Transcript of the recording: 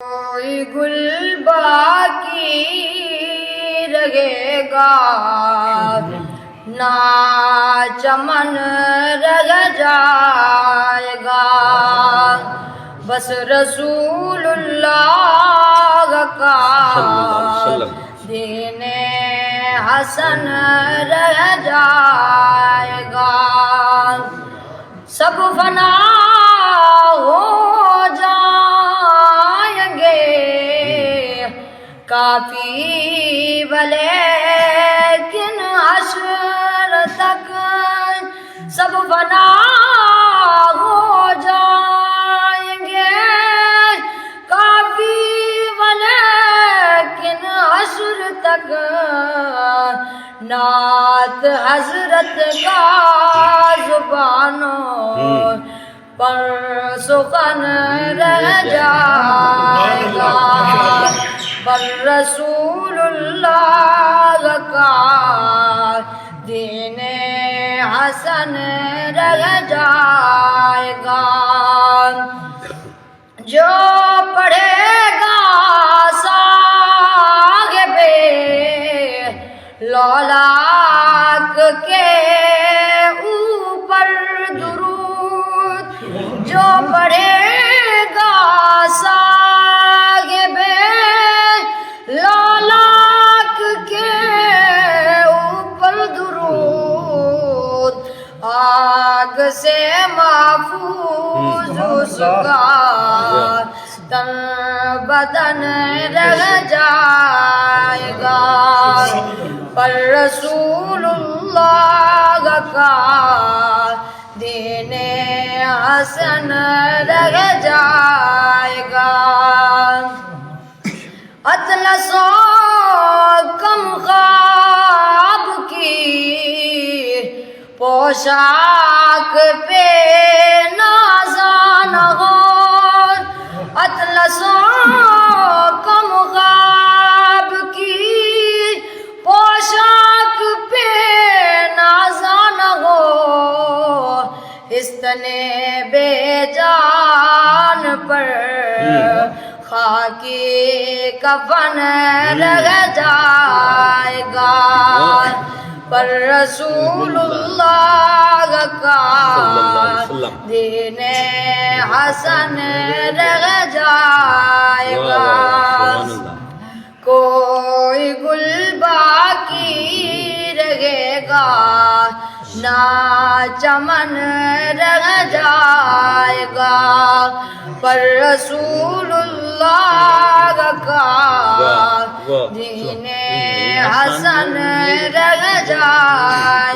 کوئی گل باقی رہے گا نہ چمن رہ جائے گا، بس رسول اللہ کا دین حسن رہ جائے گا، سب فنا ہو جائیں گے کافی ولیکن حشر تک سب فنا ہو جائیں گے کافی ولیکن حشر تک نعت حضرت کا زبانوں پر سخن رہ جائے گا، پر رسول اللہ کا دین حسن رہ جائے گا، جو پڑھے گا صاحب لولاک کے اوپر درود، جو پڑھے گا صاحب لولاک کے اوپر درود، آگ سے محفوظ اس کا تن بدن رہ جائے گا، پر رسول اللہ کا دین حسن رہ جائے گا، اطلس و کم خواب کی پوشاک پہ نازاں ہو، اطلس و کم خواب کی پوشاک پہ نازاں ہو، استنے بے جان پر خاکی کفن رہ جائے گا، پر رسول اللہ کا دین حسن رہ جائے گا، کوئی گل باقی رہے گا نہ چمن رہ جائے گا، پر رسول اللہ کا دین حسن رہ جائے